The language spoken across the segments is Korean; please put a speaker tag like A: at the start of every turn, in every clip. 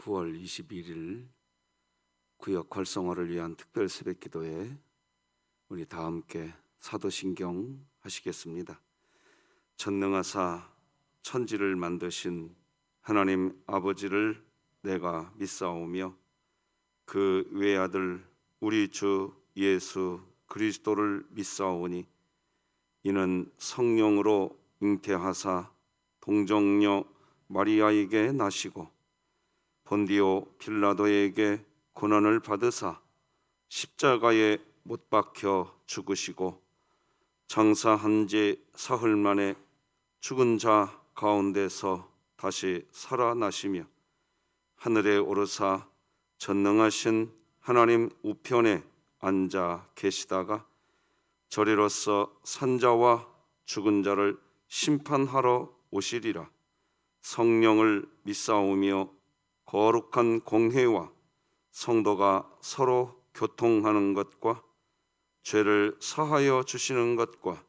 A: 9월 21일 구역 활성화를 위한 특별 새벽 기도에 우리 다 함께 사도신경 하시겠습니다. 전능하사 천지를 만드신 하나님 아버지를 내가 믿사오며 그 외아들 우리 주 예수 그리스도를 믿사오니 이는 성령으로 잉태하사 동정녀 마리아에게 나시고 본디오 빌라도에게 고난을 받으사 십자가에 못 박혀 죽으시고 장사한 지 사흘 만에 죽은 자 가운데서 다시 살아나시며 하늘에 오르사 전능하신 하나님 우편에 앉아 계시다가 저리로서 산자와 죽은 자를 심판하러 오시리라. 성령을 믿사오며 거룩한 공회와 성도가 서로 교통하는 것과 죄를 사하여 주시는 것과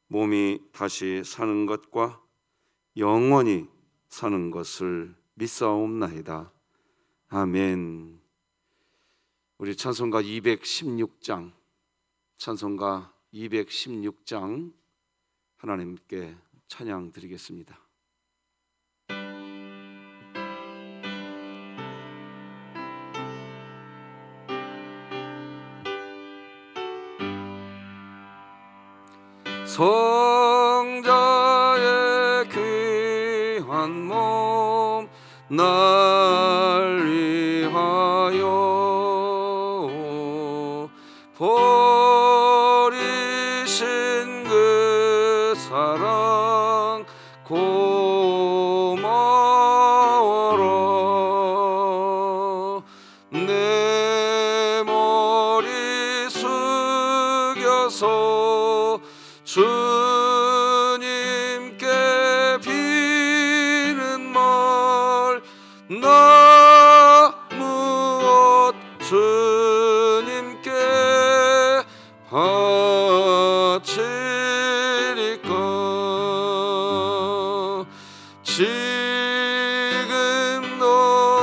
A: 몸이 다시 사는 것과 영원히 사는 것을 믿사옵나이다. 아멘. 우리 찬송가 216장 하나님께 찬양 드리겠습니다. 성자의 귀한 몸 날 위하여 버리신 그 사랑 고마워라. 내 머리 숙여서 주님께 비는 말 나 무엇 주님께 바치리까. 지금도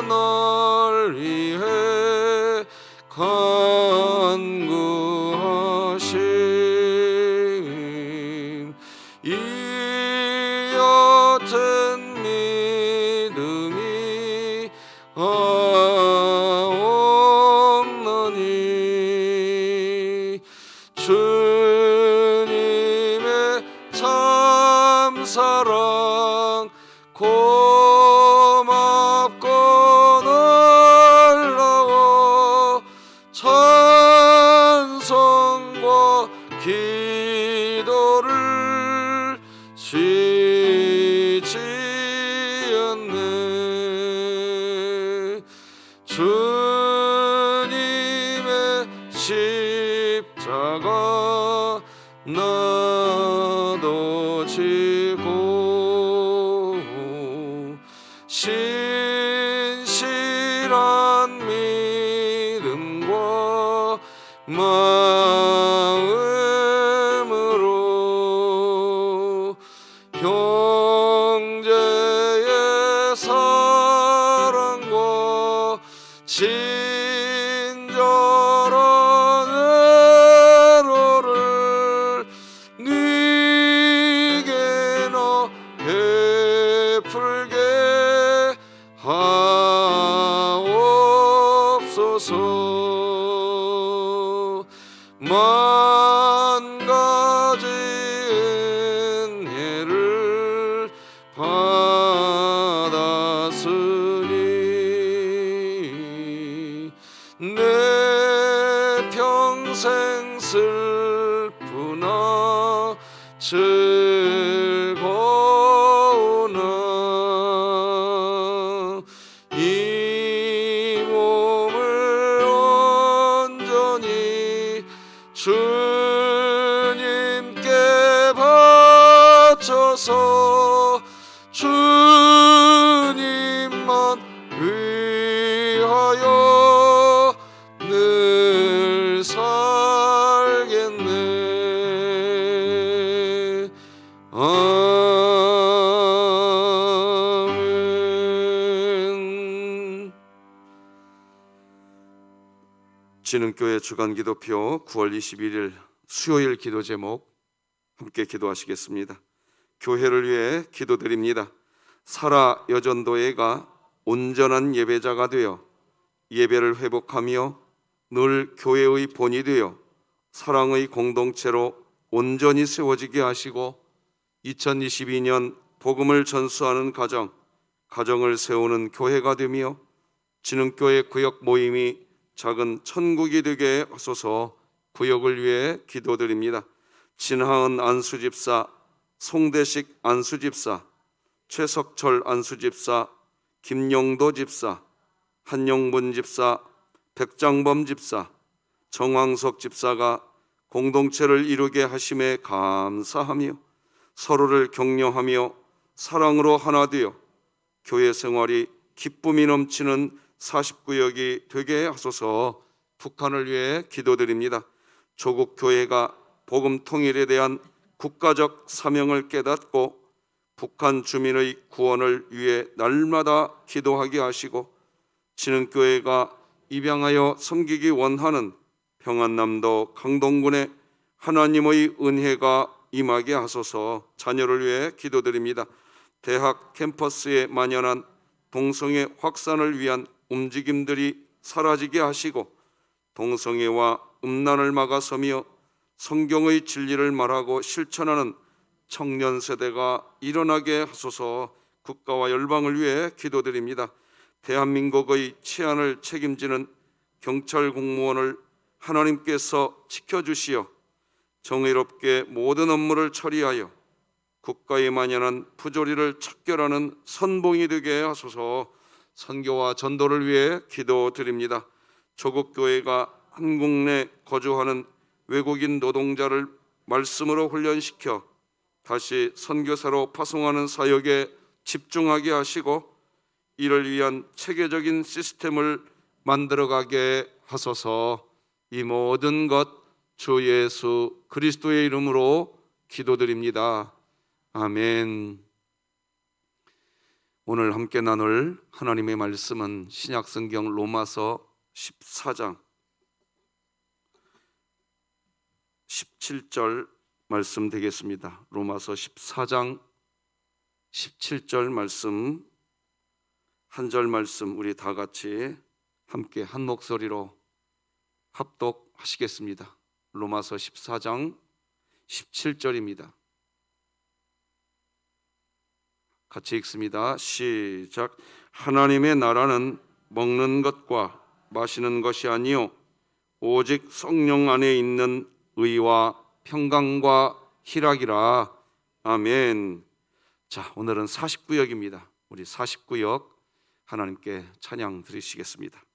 A: 날 위해 간구하심 이 옅은 믿음이 없나니 주님의 참사랑 고맙고 놀라워 찬송과 기도를 쉬지 않네. 주님의 십자가 나도 지고 신실한 믿음과 마음으로 형제의 사랑과 친절한 애로를 네게나 베풀게 하옵소서. 만 가지 은혜를 받았으니 내 평생 슬프나 즐거우나 이 몸을 온전히 주님께 바쳐서 주님만 위하여 늘 살겠네. 아멘. 진흥교회 주간기도표 9월 21일 수요일 기도 제목 함께 기도하시겠습니다. 교회를 위해 기도드립니다. 사라 여전도회가 온전한 예배자가 되어 예배를 회복하며 늘 교회의 본이 되어 사랑의 공동체로 온전히 세워지게 하시고 2022년 복음을 전수하는 가정을 세우는 교회가 되며 진흥교회 구역 모임이 작은 천국이 되게 하소서. 구역을 위해 기도드립니다. 진하은 안수집사, 송대식 안수집사, 최석철 안수집사, 김용도 집사, 한용문 집사, 백장범 집사, 정황석 집사가 공동체를 이루게 하심에 감사하며 서로를 격려하며 사랑으로 하나 되어 교회 생활이 기쁨이 넘치는 49역이 되게 하소서. 북한을 위해 기도드립니다. 조국 교회가 복음 통일에 대한 국가적 사명을 깨닫고 북한 주민의 구원을 위해 날마다 기도하게 하시고 진흥교회가 입양하여 섬기기 원하는 평안남도 강동군에 하나님의 은혜가 임하게 하소서. 자녀를 위해 기도드립니다. 대학 캠퍼스에 만연한 동성애 확산을 위한 움직임들이 사라지게 하시고 동성애와 음란을 막아서며 성경의 진리를 말하고 실천하는 청년 세대가 일어나게 하소서. 국가와 열방을 위해 기도드립니다. 대한민국의 치안을 책임지는 경찰 공무원을 하나님께서 지켜주시어 정의롭게 모든 업무를 처리하여 국가에 만연한 부조리를 척결하는 선봉이 되게 하소서. 선교와 전도를 위해 기도드립니다. 조국교회가 한국 내 거주하는 외국인 노동자를 말씀으로 훈련시켜 다시 선교사로 파송하는 사역에 집중하게 하시고 이를 위한 체계적인 시스템을 만들어가게 하소서. 이 모든 것 주 예수 그리스도의 이름으로 기도드립니다. 아멘. 오늘 함께 나눌 하나님의 말씀은 신약성경 로마서 14장 17절 말씀 되겠습니다. 로마서 14장 17절 말씀, 한 절 말씀 우리 다 같이 함께 한 목소리로 합독하시겠습니다. 로마서 14장 17절입니다. 같이 읽습니다. 시작. 하나님의 나라는 먹는 것과 마시는 것이 아니요 오직 성령 안에 있는 의와 평강과 희락이라. 아멘. 자, 오늘은 49역입니다. 우리 49역 하나님께 찬양 드리시겠습니다.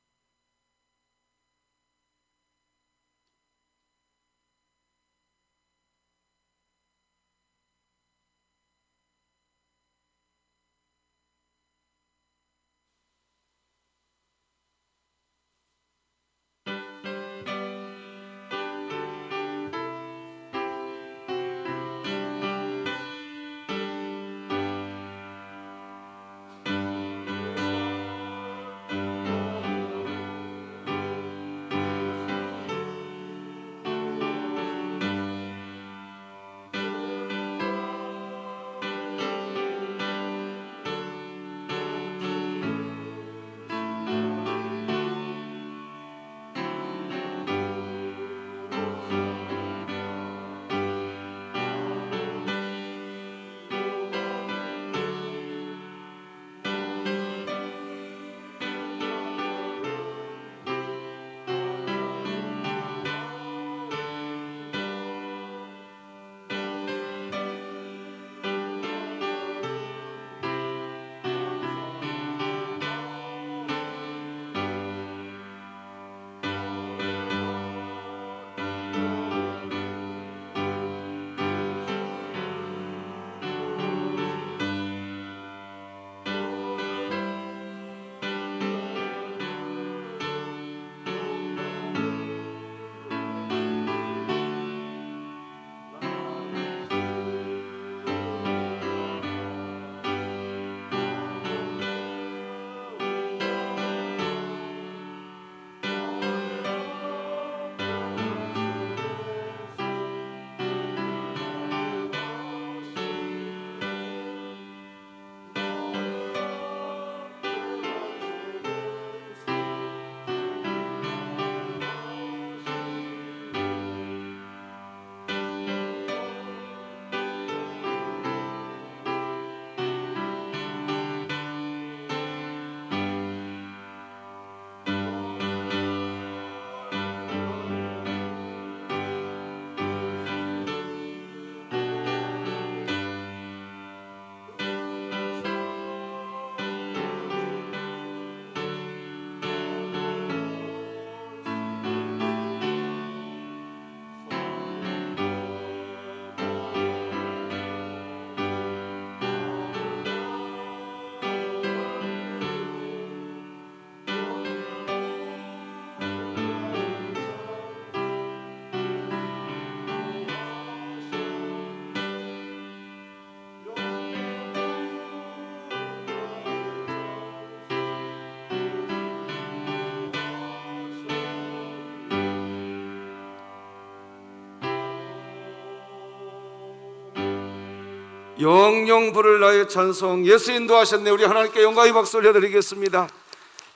A: 영영 부를 나의 찬송. 예수 인도하셨네. 우리 하나님께 영광의 박수 올려드리겠습니다.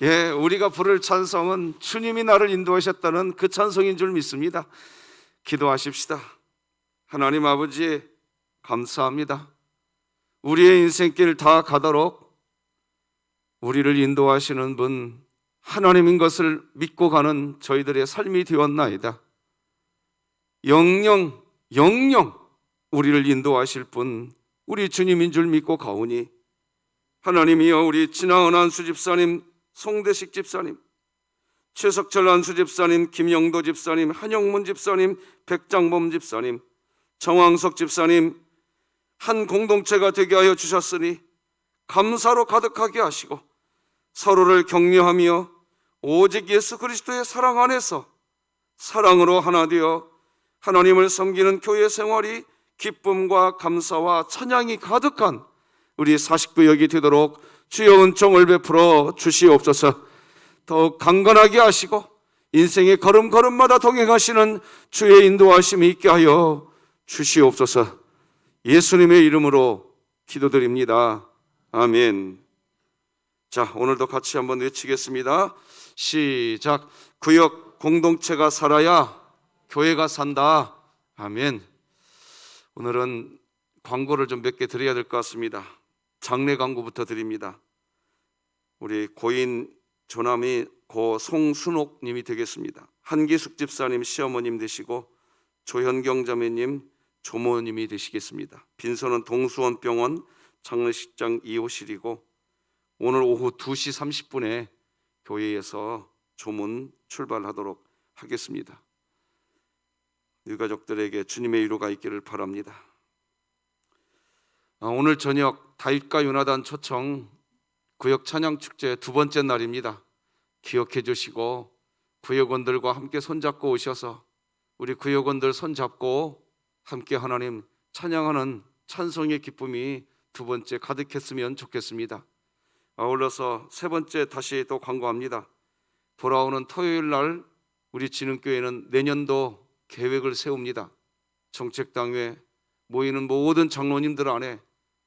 A: 예, 우리가 부를 찬송은 주님이 나를 인도하셨다는 그 찬송인 줄 믿습니다. 기도하십시다. 하나님 아버지, 감사합니다. 우리의 인생길 다 가도록 우리를 인도하시는 분 하나님인 것을 믿고 가는 저희들의 삶이 되었나이다. 영영 우리를 인도하실 분 우리 주님인 줄 믿고 가오니, 하나님이여, 우리 진화은 안수 집사님, 송대식 집사님, 최석철 안수 집사님, 김영도 집사님, 한영문 집사님, 백장범 집사님, 정황석 집사님, 한 공동체가 되게 하여 주셨으니 감사로 가득하게 하시고 서로를 격려하며 오직 예수 그리스도의 사랑 안에서 사랑으로 하나 되어 하나님을 섬기는 교회 생활이 기쁨과 감사와 찬양이 가득한 우리 49역이 되도록 주여 은총을 베풀어 주시옵소서. 더욱 강건하게 하시고 인생의 걸음걸음마다 동행하시는 주의 인도하심이 있게 하여 주시옵소서. 예수님의 이름으로 기도드립니다. 아멘. 자, 오늘도 같이 한번 외치겠습니다. 시작. 구역 공동체가 살아야 교회가 산다. 아멘. 오늘은 광고를 좀 몇 개 드려야 될 것 같습니다. 장례 광고부터 드립니다. 우리 고인 조남이 고 송순옥 님이 되겠습니다. 한기숙 집사님 시어머님 되시고 조현경 자매님 조모님이 되시겠습니다. 빈소는 동수원병원 장례식장 2호실이고 오늘 오후 2시 30분에 교회에서 조문 출발하도록 하겠습니다. 유가족들에게 주님의 위로가 있기를 바랍니다. 오늘 저녁 다윗과 요나단 초청 구역 찬양축제 두 번째 날입니다. 기억해 주시고 구역원들과 함께 손잡고 오셔서 우리 구역원들 손잡고 함께 하나님 찬양하는 찬송의 기쁨이 두 번째 가득했으면 좋겠습니다. 아울러서 세 번째 다시 또 광고합니다. 돌아오는 토요일 날 우리 진흥교회는 내년도 계획을 세웁니다. 정책당회 모이는 모든 장로님들 안에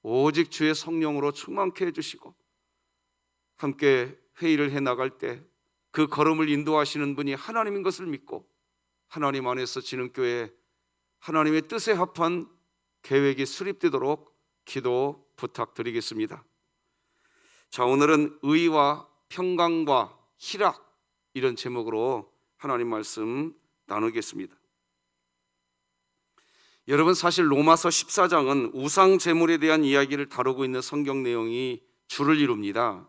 A: 오직 주의 성령으로 충만케 해주시고 함께 회의를 해나갈 때 그 걸음을 인도하시는 분이 하나님인 것을 믿고 하나님 안에서 진흥교회 하나님의 뜻에 합한 계획이 수립되도록 기도 부탁드리겠습니다. 자, 오늘은 의와 평강과 희락, 이런 제목으로 하나님 말씀 나누겠습니다. 여러분, 사실 로마서 14장은 우상 제물에 대한 이야기를 다루고 있는 성경 내용이 주를 이룹니다.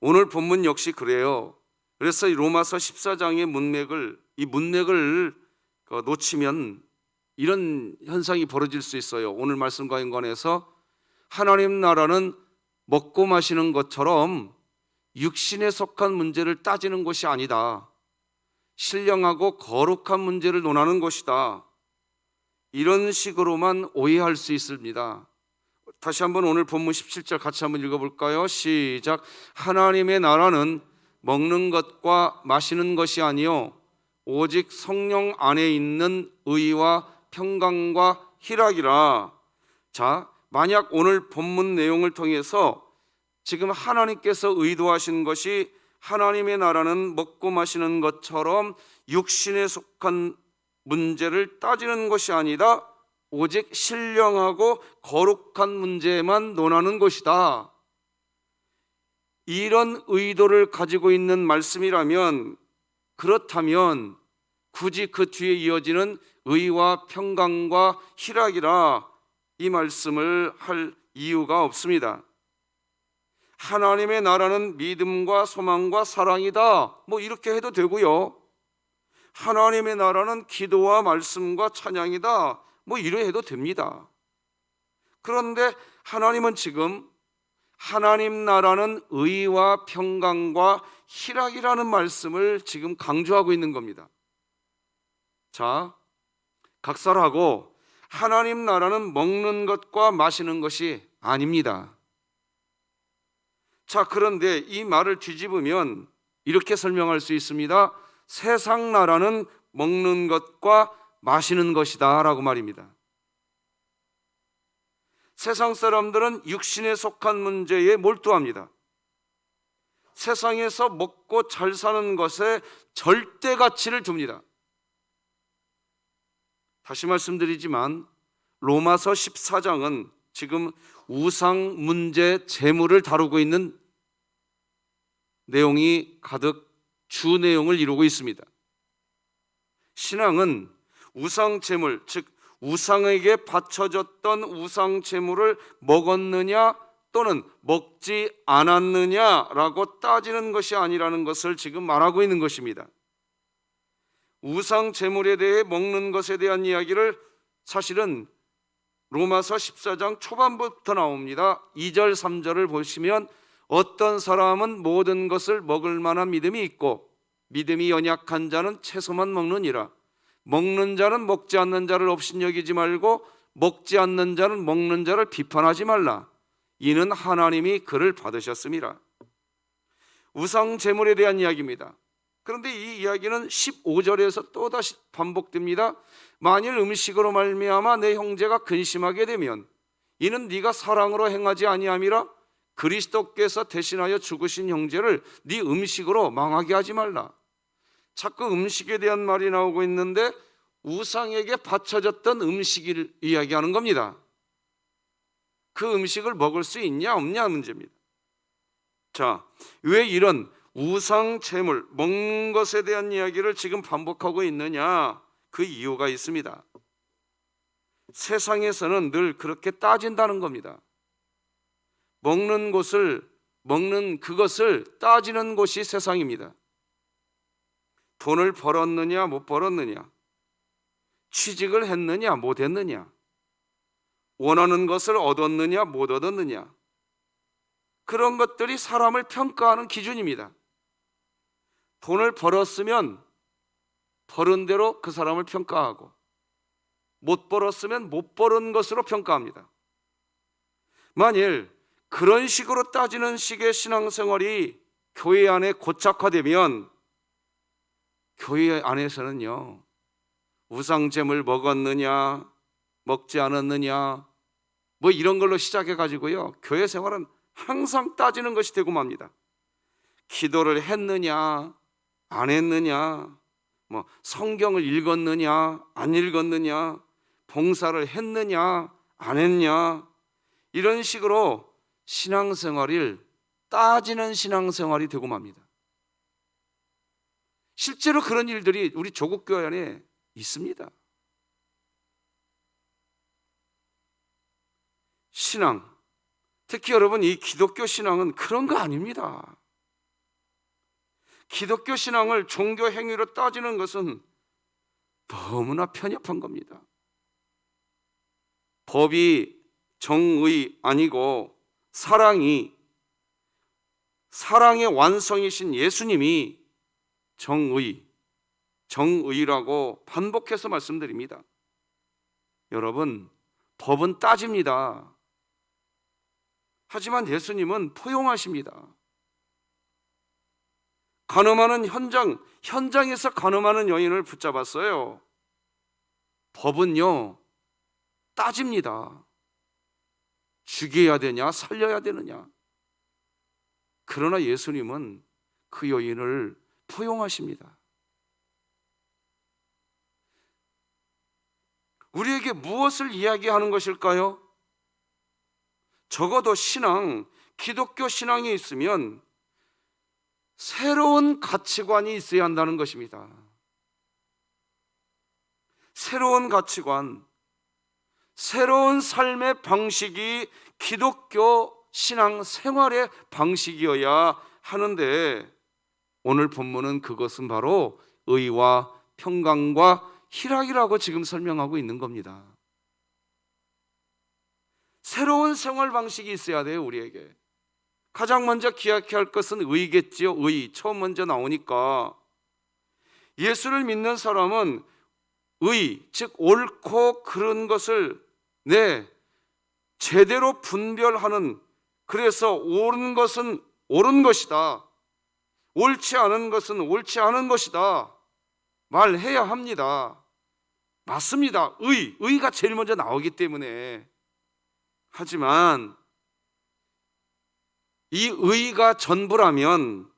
A: 오늘 본문 역시 그래요. 그래서 이 로마서 14장의 문맥을 놓치면 이런 현상이 벌어질 수 있어요. 오늘 말씀과 연관해서 하나님 나라는 먹고 마시는 것처럼 육신에 속한 문제를 따지는 것이 아니다. 신령하고 거룩한 문제를 논하는 것이다. 이런 식으로만 오해할 수 있습니다. 다시 한번 오늘 본문 17절 같이 한번 읽어볼까요? 시작. 하나님의 나라는 먹는 것과 마시는 것이 아니요 오직 성령 안에 있는 의와 평강과 희락이라. 자, 만약 오늘 본문 내용을 통해서 지금 하나님께서 의도하신 것이 하나님의 나라는 먹고 마시는 것처럼 육신에 속한 문제를 따지는 것이 아니다. 오직 신령하고 거룩한 문제만 논하는 것이다. 이런 의도를 가지고 있는 말씀이라면, 그렇다면 굳이 그 뒤에 이어지는 의와 평강과 희락이라 이 말씀을 할 이유가 없습니다. 하나님의 나라는 믿음과 소망과 사랑이다, 뭐 이렇게 해도 되고요. 하나님의 나라는 기도와 말씀과 찬양이다, 뭐 이래 해도 됩니다. 그런데 하나님은 지금 하나님 나라는 의와 평강과 희락이라는 말씀을 지금 강조하고 있는 겁니다. 자, 각설하고 하나님 나라는 먹는 것과 마시는 것이 아닙니다. 자, 그런데 이 말을 뒤집으면 이렇게 설명할 수 있습니다. 세상 나라는 먹는 것과 마시는 것이다 라고 말입니다. 세상 사람들은 육신에 속한 문제에 몰두합니다. 세상에서 먹고 잘 사는 것에 절대 가치를 둡니다. 다시 말씀드리지만 로마서 14장은 지금 우상 문제 재물을 다루고 있는 내용이 가득 주 내용을 이루고 있습니다. 신앙은 우상 재물, 즉 우상에게 바쳐졌던 우상 재물을 먹었느냐 또는 먹지 않았느냐라고 따지는 것이 아니라는 것을 지금 말하고 있는 것입니다. 우상 재물에 대해 먹는 것에 대한 이야기를 사실은 로마서 14장 초반부터 나옵니다. 2절 3절을 보시면 어떤 사람은 모든 것을 먹을 만한 믿음이 있고 믿음이 연약한 자는 채소만 먹느니라. 먹는 자는 먹지 않는 자를 업신여기지 말고 먹지 않는 자는 먹는 자를 비판하지 말라. 이는 하나님이 그를 받으셨음이라. 우상 제물에 대한 이야기입니다. 그런데 이 이야기는 15절에서 또다시 반복됩니다. 만일 음식으로 말미암아 내 형제가 근심하게 되면 이는 네가 사랑으로 행하지 아니함이라. 그리스도께서 대신하여 죽으신 형제를 네 음식으로 망하게 하지 말라. 자꾸 음식에 대한 말이 나오고 있는데 우상에게 바쳐졌던 음식을 이야기하는 겁니다. 그 음식을 먹을 수 있냐 없냐 문제입니다. 자, 왜 이런 우상 제물, 먹는 것에 대한 이야기를 지금 반복하고 있느냐? 그 이유가 있습니다. 세상에서는 늘 그렇게 따진다는 겁니다. 먹는 그것을 따지는 곳이 세상입니다. 돈을 벌었느냐 못 벌었느냐, 취직을 했느냐 못 했느냐, 원하는 것을 얻었느냐 못 얻었느냐, 그런 것들이 사람을 평가하는 기준입니다. 돈을 벌었으면 벌은 대로 그 사람을 평가하고 못 벌었으면 못 벌은 것으로 평가합니다. 만일 그런 식으로 따지는 식의 신앙생활이 교회 안에 고착화되면 교회 안에서는요, 우상잼을 먹었느냐 먹지 않았느냐 뭐 이런 걸로 시작해 가지고요, 교회 생활은 항상 따지는 것이 되고 맙니다. 기도를 했느냐 안 했느냐, 뭐 성경을 읽었느냐 안 읽었느냐, 봉사를 했느냐 안 했냐, 이런 식으로 신앙생활을 따지는 신앙생활이 되고 맙니다. 실제로 그런 일들이 우리 조국 교회 안에 있습니다. 신앙, 특히 여러분 이 기독교 신앙은 그런 거 아닙니다. 기독교 신앙을 종교 행위로 따지는 것은 너무나 편협한 겁니다. 법이 정의 아니고 사랑의 완성이신 예수님이 정의라고 반복해서 말씀드립니다. 여러분, 법은 따집니다. 하지만 예수님은 포용하십니다. 간음하는 현장에서 간음하는 여인을 붙잡았어요. 법은요, 따집니다. 죽여야 되냐 살려야 되느냐. 그러나 예수님은 그 여인을 포용하십니다. 우리에게 무엇을 이야기하는 것일까요? 적어도 기독교 신앙이 있으면 새로운 가치관이 있어야 한다는 것입니다. 새로운 가치관, 새로운 삶의 방식이 기독교 신앙 생활의 방식이어야 하는데, 오늘 본문은 그것은 바로 의와 평강과 희락이라고 지금 설명하고 있는 겁니다. 새로운 생활 방식이 있어야 돼요. 우리에게 가장 먼저 기억해야 할 것은 의겠지요. 의, 처음 먼저 나오니까 예수를 믿는 사람은 의, 즉 옳고 그른 것을 제대로 분별하는, 그래서 옳은 것은 옳은 것이다, 옳지 않은 것은 옳지 않은 것이다 말해야 합니다. 맞습니다. 의가 제일 먼저 나오기 때문에. 하지만 이 의가 전부라면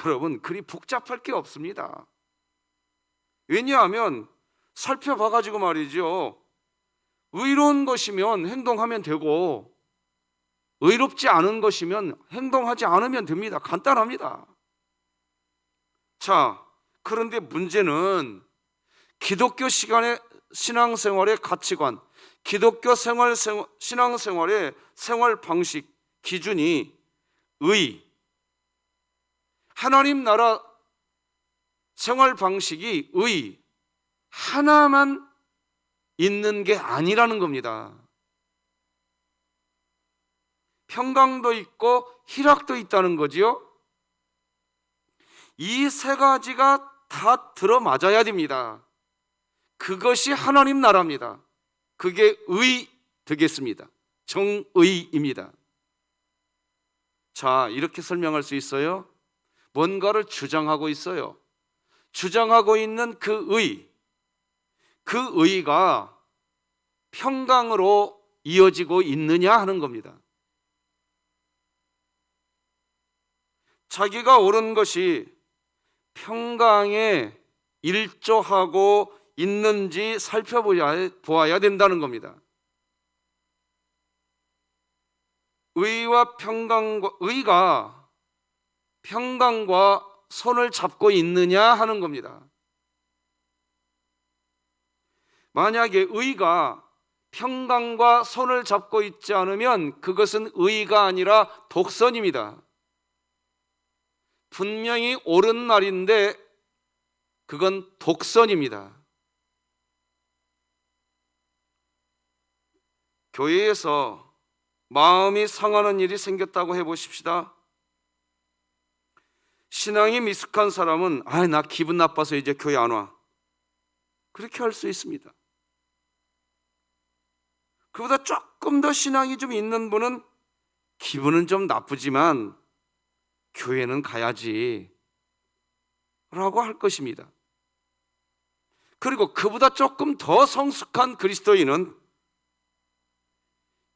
A: 여러분 그리 복잡할 게 없습니다. 왜냐하면 살펴봐가지고 말이죠, 의로운 것이면 행동하면 되고 의롭지 않은 것이면 행동하지 않으면 됩니다. 간단합니다. 자, 그런데 문제는 기독교 신앙생활의 가치관, 기독교 신앙생활의 생활 방식, 기준이 의, 하나님 나라 생활 방식이 의 하나만 있는 게 아니라는 겁니다. 평강도 있고 희락도 있다는 거지요. 이 세 가지가 다 들어맞아야 됩니다. 그것이 하나님 나라입니다. 그게 의 되겠습니다. 정의입니다. 자, 이렇게 설명할 수 있어요. 뭔가를 주장하고 있어요. 주장하고 있는 그 의가 평강으로 이어지고 있느냐 하는 겁니다. 자기가 옳은 것이 평강에 일조하고 있는지 살펴보아야 된다는 겁니다. 의가 평강과 손을 잡고 있느냐 하는 겁니다. 만약에 의가 평강과 손을 잡고 있지 않으면 그것은 의가 아니라 독선입니다. 분명히 옳은 말인데 그건 독선입니다. 교회에서 마음이 상하는 일이 생겼다고 해보십시다. 신앙이 미숙한 사람은 나 기분 나빠서 이제 교회 안 와, 그렇게 할 수 있습니다. 그보다 조금 더 신앙이 좀 있는 분은 기분은 좀 나쁘지만 교회는 가야지 라고 할 것입니다. 그리고 그보다 조금 더 성숙한 그리스도인은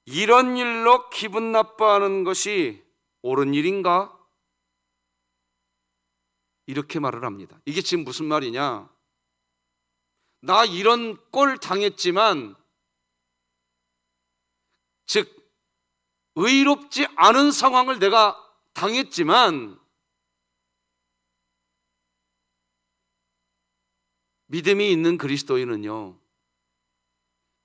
A: 이런 일로 기분 나빠하는 것이 옳은 일인가? 이렇게 말을 합니다. 이게 지금 무슨 말이냐? 나 이런 꼴 당했지만, 즉 의롭지 않은 상황을 내가 당했지만 믿음이 있는 그리스도인은요,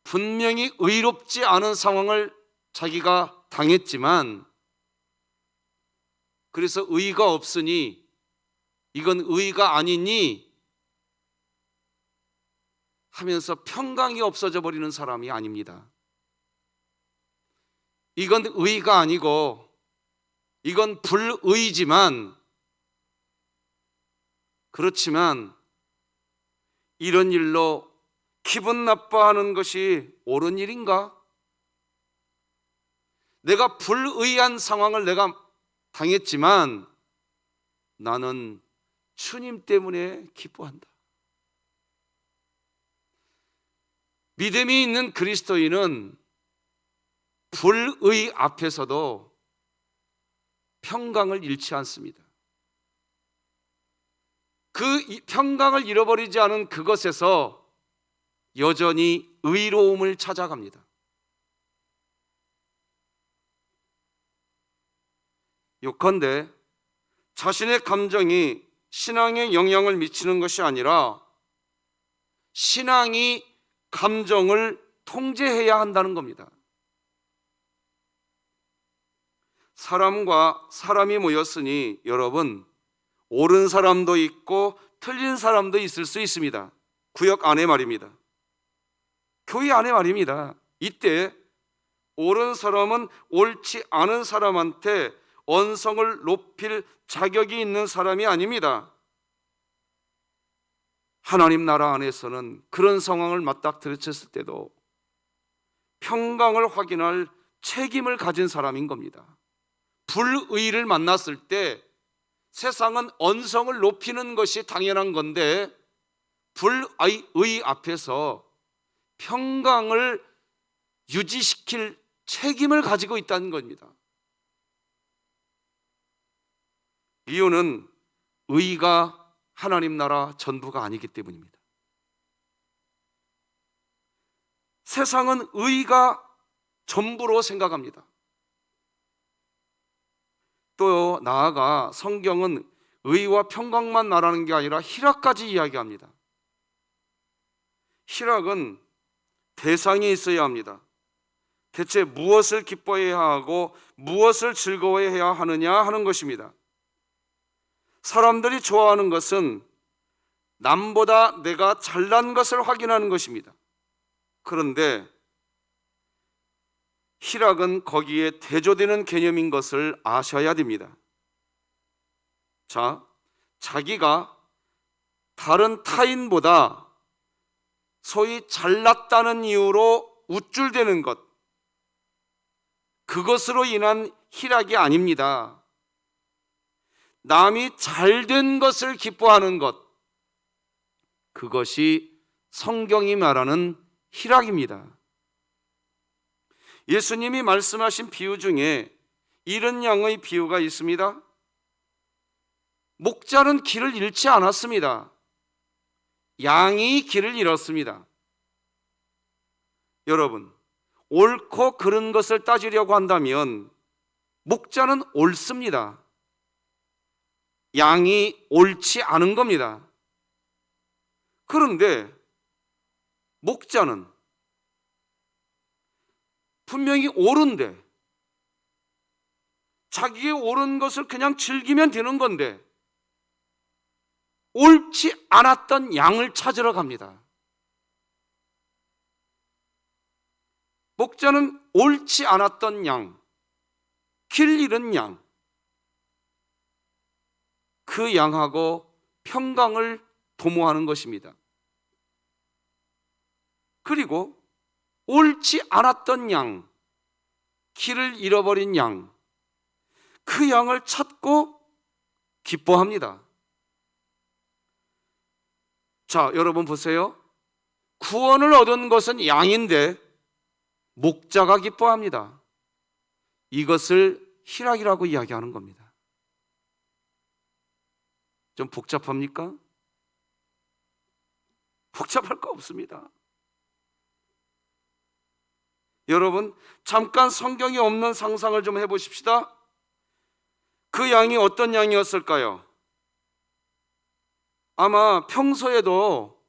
A: 분명히 의롭지 않은 상황을 자기가 당했지만, 그래서 의가 없으니 이건 의가 아니니 하면서 평강이 없어져 버리는 사람이 아닙니다. 이건 의가 아니고 이건 불의지만, 그렇지만 이런 일로 기분 나빠하는 것이 옳은 일인가? 내가 불의한 상황을 내가 당했지만 나는 주님 때문에 기뻐한다. 믿음이 있는 그리스도인은 불의 앞에서도 평강을 잃지 않습니다. 그 평강을 잃어버리지 않은 그것에서 여전히 의로움을 찾아갑니다. 요컨대 자신의 감정이 신앙에 영향을 미치는 것이 아니라 신앙이 감정을 통제해야 한다는 겁니다. 사람과 사람이 모였으니 여러분, 옳은 사람도 있고 틀린 사람도 있을 수 있습니다. 구역 안에 말입니다. 교회 안에 말입니다. 이때 옳은 사람은 옳지 않은 사람한테 언성을 높일 자격이 있는 사람이 아닙니다. 하나님 나라 안에서는 그런 상황을 맞닥뜨렸을 때도 평강을 확인할 책임을 가진 사람인 겁니다. 불의를 만났을 때 세상은 언성을 높이는 것이 당연한 건데, 불의 앞에서 평강을 유지시킬 책임을 가지고 있다는 겁니다. 이유는 의가 하나님 나라 전부가 아니기 때문입니다. 세상은 의가 전부로 생각합니다. 또 나아가 성경은 의와 평강만 말하는 게 아니라 희락까지 이야기합니다. 희락은 대상이 있어야 합니다. 대체 무엇을 기뻐해야 하고 무엇을 즐거워해야 하느냐 하는 것입니다. 사람들이 좋아하는 것은 남보다 내가 잘난 것을 확인하는 것입니다. 그런데 희락은 거기에 대조되는 개념인 것을 아셔야 됩니다. 자, 자기가 다른 타인보다 소위 잘났다는 이유로 우쭐대는 것, 그것으로 인한 희락이 아닙니다. 남이 잘된 것을 기뻐하는 것, 그것이 성경이 말하는 희락입니다. 예수님이 말씀하신 비유 중에 이런 양의 비유가 있습니다. 목자는 길을 잃지 않았습니다. 양이 길을 잃었습니다. 여러분, 옳고 그른 것을 따지려고 한다면 목자는 옳습니다. 양이 옳지 않은 겁니다. 그런데 목자는 분명히 옳은데 자기의 옳은 것을 그냥 즐기면 되는 건데 옳지 않았던 양을 찾으러 갑니다. 목자는 옳지 않았던 양, 길 잃은 양, 그 양하고 평강을 도모하는 것입니다. 그리고 옳지 않았던 양, 길을 잃어버린 양, 그 양을 찾고 기뻐합니다. 자, 여러분 보세요. 구원을 얻은 것은 양인데 목자가 기뻐합니다. 이것을 희락이라고 이야기하는 겁니다. 좀 복잡합니까? 복잡할 거 없습니다. 여러분, 잠깐 성경이 없는 상상을 좀 해보십시다. 그 양이 어떤 양이었을까요? 아마 평소에도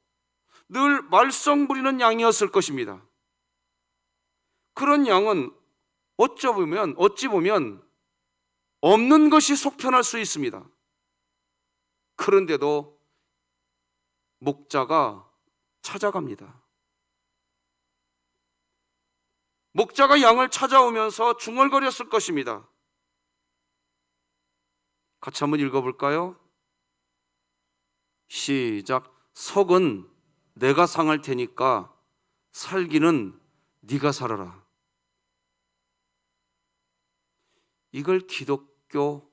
A: 늘 말썽 부리는 양이었을 것입니다. 그런 양은 어찌 보면 없는 것이 속편할 수 있습니다. 그런데도 목자가 찾아갑니다. 목자가 양을 찾아오면서 중얼거렸을 것입니다. 같이 한번 읽어볼까요? 시작. 속은 내가 상할 테니까 살기는 네가 살아라. 이걸 기독교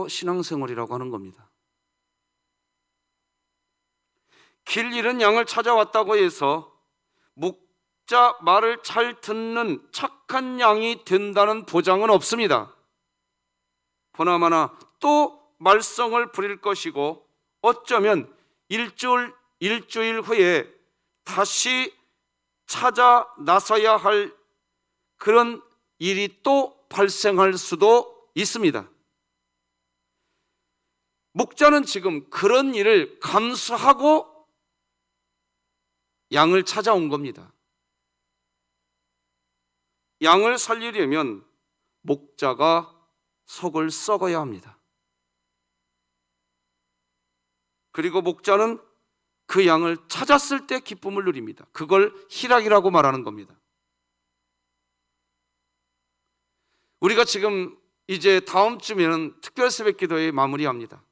A: 신앙생활이라고 하는 겁니다. 길 잃은 양을 찾아왔다고 해서 목자 말을 잘 듣는 착한 양이 된다는 보장은 없습니다. 보나마나 또 말썽을 부릴 것이고 어쩌면 일주일 후에 다시 찾아 나서야 할 그런 일이 또 발생할 수도 있습니다. 목자는 지금 그런 일을 감수하고 양을 찾아온 겁니다. 양을 살리려면 목자가 속을 썩어야 합니다. 그리고 목자는 그 양을 찾았을 때 기쁨을 누립니다. 그걸 희락이라고 말하는 겁니다. 우리가 지금 이제 다음 주면 특별 새벽 기도회 마무리합니다.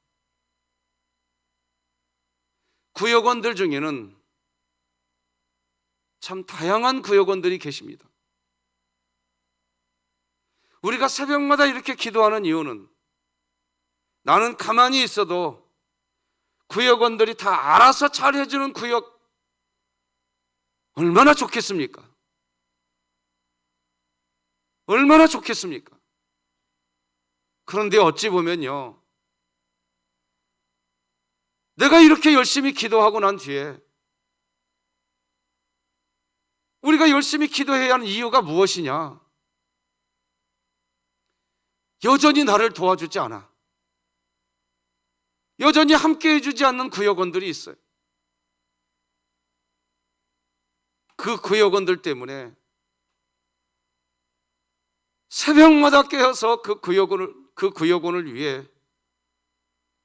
A: 구역원들 중에는 참 다양한 구역원들이 계십니다. 우리가 새벽마다 이렇게 기도하는 이유는 나는 가만히 있어도 구역원들이 다 알아서 잘 해주는 구역 얼마나 좋겠습니까? 얼마나 좋겠습니까? 그런데 어찌 보면요, 내가 이렇게 열심히 기도하고 난 뒤에 우리가 열심히 기도해야 하는 이유가 무엇이냐? 여전히 나를 도와주지 않아. 여전히 함께 해주지 않는 구역원들이 있어요. 그 구역원들 때문에 새벽마다 깨어서 그 구역원을 위해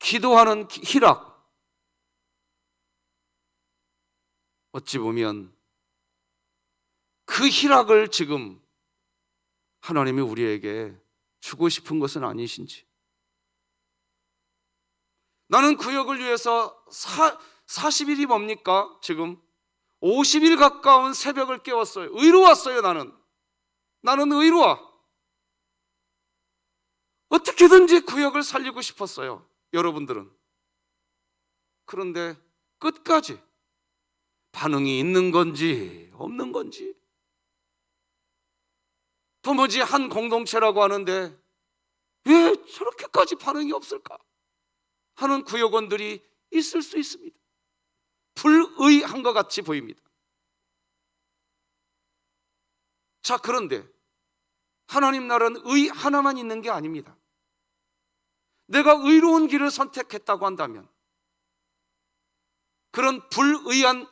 A: 기도하는 희락, 어찌 보면 그 희락을 지금 하나님이 우리에게 주고 싶은 것은 아니신지. 나는 구역을 위해서 40일이 뭡니까? 지금 50일 가까운 새벽을 깨웠어요. 의로웠어요. 나는 의로워. 어떻게든지 구역을 살리고 싶었어요. 여러분들은. 그런데 끝까지 반응이 있는 건지 없는 건지, 도무지 한 공동체라고 하는데 왜 저렇게까지 반응이 없을까 하는 구역원들이 있을 수 있습니다. 불의한 것 같이 보입니다. 자, 그런데 하나님 나라는 의 하나만 있는 게 아닙니다. 내가 의로운 길을 선택했다고 한다면 그런 불의한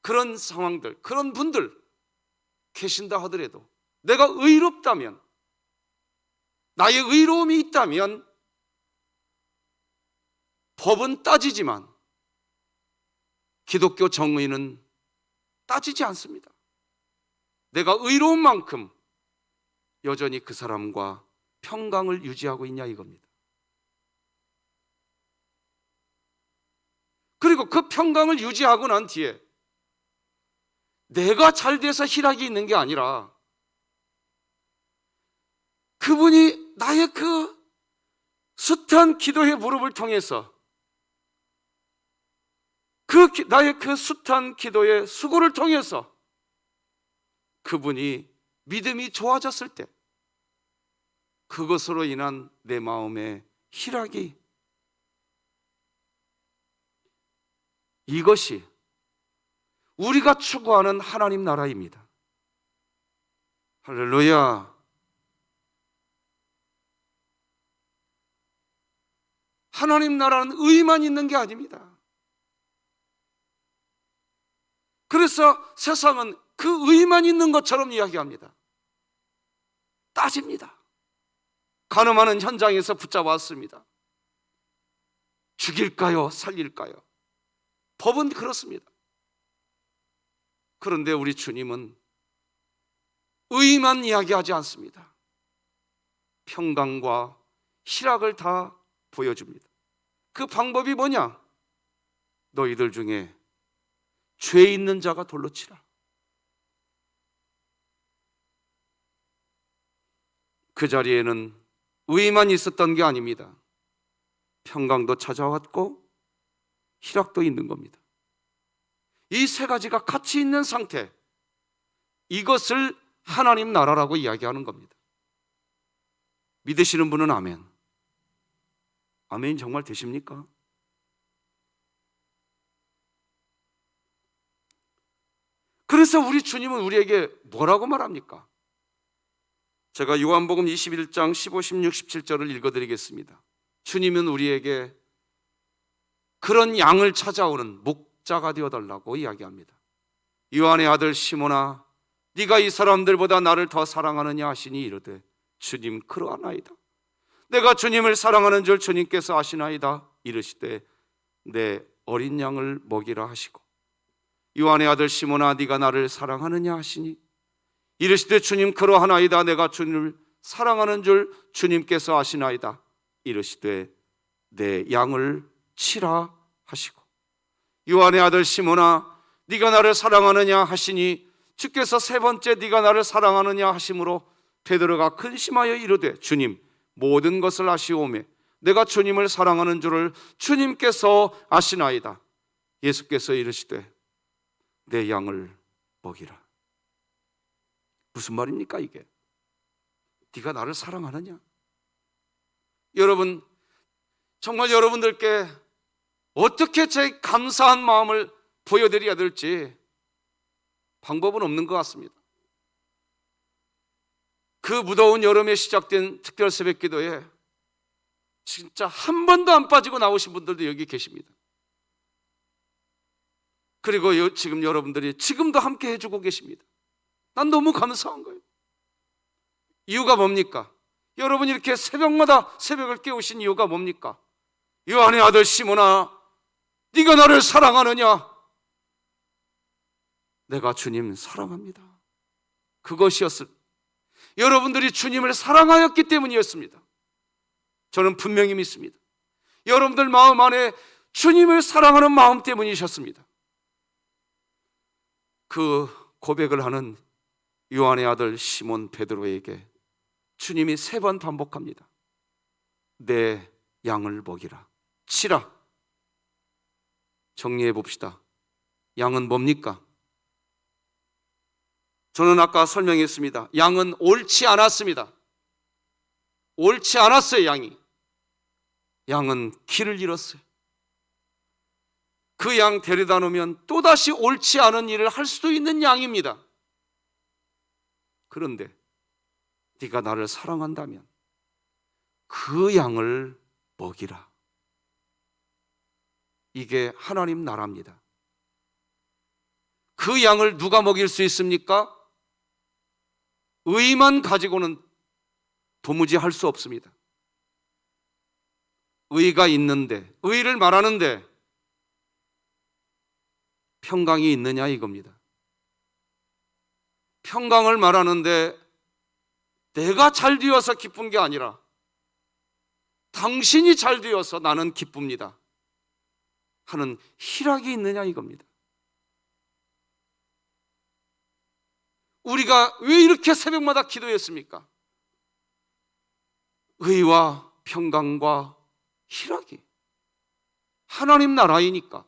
A: 그런 상황들, 그런 분들 계신다 하더라도 내가 의롭다면, 나의 의로움이 있다면 법은 따지지만 기독교 정의는 따지지 않습니다. 내가 의로운 만큼 여전히 그 사람과 평강을 유지하고 있냐 이겁니다. 그리고 그 평강을 유지하고 난 뒤에 내가 잘 돼서 희락이 있는 게 아니라 그분이 나의 그 숱한 기도의 무릎을 통해서, 나의 그 숱한 기도의 수고를 통해서 그분이 믿음이 좋아졌을 때 그것으로 인한 내 마음의 희락이, 이것이 우리가 추구하는 하나님 나라입니다. 할렐루야. 하나님 나라는 의만 있는 게 아닙니다. 그래서 세상은 그 의만 있는 것처럼 이야기합니다. 따집니다. 간음하는 현장에서 붙잡았습니다. 죽일까요? 살릴까요? 법은 그렇습니다. 그런데 우리 주님은 의만 이야기하지 않습니다. 평강과 희락을 다 보여줍니다. 그 방법이 뭐냐? 너희들 중에 죄 있는 자가 돌로 치라. 그 자리에는 의만 있었던 게 아닙니다. 평강도 찾아왔고 희락도 있는 겁니다. 이 세 가지가 같이 있는 상태, 이것을 하나님 나라라고 이야기하는 겁니다. 믿으시는 분은 아멘. 아멘 정말 되십니까? 그래서 우리 주님은 우리에게 뭐라고 말합니까? 제가 요한복음 21장 15, 16, 17절을 읽어드리겠습니다. 주님은 우리에게 그런 양을 찾아오는 목자가 되어달라고 이야기합니다. 요한의 아들 시몬아, 네가 이 사람들보다 나를 더 사랑하느냐 하시니 이르되 주님 그러하나이다. 내가 주님을 사랑하는 줄 주님께서 아시나이다. 이르시되 내 어린 양을 먹이라 하시고, 요한의 아들 시몬아 네가 나를 사랑하느냐 하시니 이르시되 주님 그러하나이다. 내가 주님을 사랑하는 줄 주님께서 아시나이다. 이르시되 내 양을 치라 하시고, 요한의 아들 시몬아 네가 나를 사랑하느냐 하시니 주께서 세 번째 네가 나를 사랑하느냐 하심으로 베드로가 근심하여 이르되 주님 모든 것을 아시오매 내가 주님을 사랑하는 줄을 주님께서 아시나이다. 예수께서 이르시되 내 양을 먹이라. 무슨 말입니까 이게? 네가 나를 사랑하느냐? 여러분, 정말 여러분들께 어떻게 제 감사한 마음을 보여드려야 될지 방법은 없는 것 같습니다. 그 무더운 여름에 시작된 특별 새벽 기도에 진짜 한 번도 안 빠지고 나오신 분들도 여기 계십니다. 그리고 지금 여러분들이 지금도 함께 해주고 계십니다. 난 너무 감사한 거예요. 이유가 뭡니까? 여러분이 이렇게 새벽마다 새벽을 깨우신 이유가 뭡니까? 요한의 아들 시몬아, 네가 나를 사랑하느냐? 내가 주님 사랑합니다. 그것이었을, 여러분들이 주님을 사랑하였기 때문이었습니다. 저는 분명히 믿습니다. 여러분들 마음 안에 주님을 사랑하는 마음 때문이셨습니다. 그 고백을 하는 요한의 아들 시몬 베드로에게 주님이 3번 반복합니다. 내 양을 먹이라, 치라. 정리해 봅시다. 양은 뭡니까? 저는 아까 설명했습니다. 양은 옳지 않았습니다. 옳지 않았어요. 양은 길을 잃었어요. 그 양 데려다 놓으면 또다시 옳지 않은 일을 할 수도 있는 양입니다. 그런데 네가 나를 사랑한다면 그 양을 먹이라. 이게 하나님 나라입니다. 그 양을 누가 먹일 수 있습니까? 의만 가지고는 도무지 할 수 없습니다. 의가 있는데, 의를 말하는데 평강이 있느냐 이겁니다. 평강을 말하는데 내가 잘 되어서 기쁜 게 아니라 당신이 잘 되어서 나는 기쁩니다 하는 희락이 있느냐 이겁니다. 우리가 왜 이렇게 새벽마다 기도했습니까? 의와 평강과 희락이 하나님 나라이니까.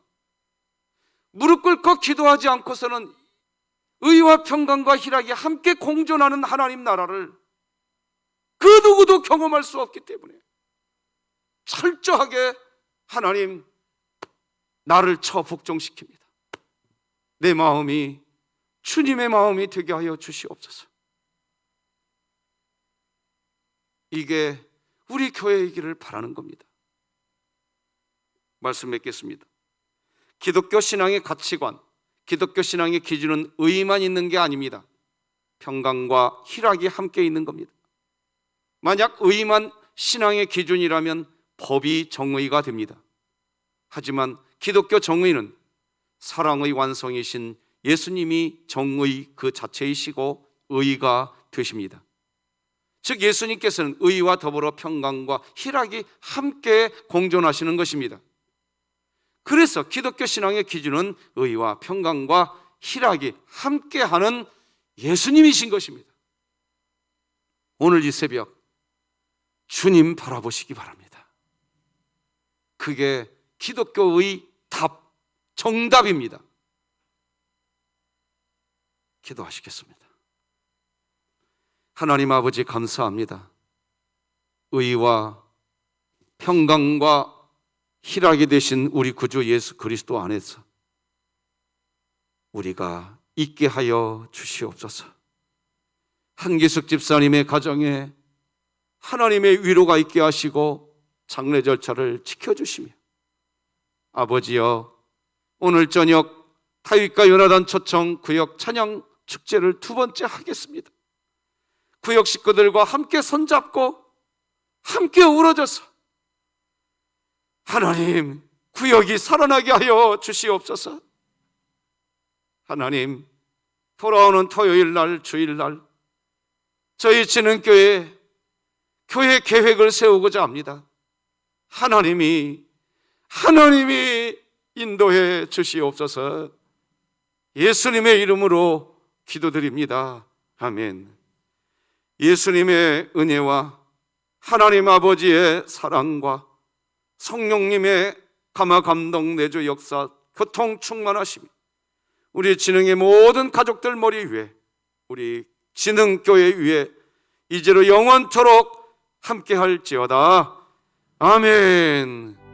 A: 무릎 꿇고 기도하지 않고서는 의와 평강과 희락이 함께 공존하는 하나님 나라를 그 누구도 경험할 수 없기 때문에 철저하게 하나님 나를 쳐 복종시킵니다. 내 마음이 주님의 마음이 되게 하여 주시옵소서. 이게 우리 교회이기를 바라는 겁니다. 말씀 맺겠습니다. 기독교 신앙의 가치관, 기독교 신앙의 기준은 의만 있는 게 아닙니다. 평강과 희락이 함께 있는 겁니다. 만약 의만 신앙의 기준이라면 법이 정의가 됩니다. 하지만 기독교 정의는 사랑의 완성이신 예수님이 정의 그 자체이시고 의가 되십니다. 즉 예수님께서는 의와 더불어 평강과 희락이 함께 공존하시는 것입니다. 그래서 기독교 신앙의 기준은 의와 평강과 희락이 함께하는 예수님이신 것입니다. 오늘 이 새벽 주님 바라보시기 바랍니다. 그게 기독교의 답, 정답입니다. 기도하시겠습니다. 하나님 아버지 감사합니다. 의와 평강과 희락이 되신 우리 구주 예수 그리스도 안에서 우리가 있게 하여 주시옵소서. 한기숙 집사님의 가정에 하나님의 위로가 있게 하시고 장례 절차를 지켜주시며 아버지여 오늘 저녁 타윗과 요나단 초청 구역 찬양 축제를 2번째 하겠습니다. 구역 식구들과 함께 손잡고 함께 우러져서 하나님 구역이 살아나게 하여 주시옵소서. 하나님 돌아오는 토요일 날 주일 날 저희 진흥교회 교회 계획을 세우고자 합니다. 하나님이 인도해 주시옵소서. 예수님의 이름으로 기도드립니다. 아멘. 예수님의 은혜와 하나님 아버지의 사랑과 성령님의 감화 감동 내주 역사 교통 충만하심이 우리 진흥의 모든 가족들 머리 위에 우리 진흥교회 위에 이제로 영원토록 함께할지어다. 아멘.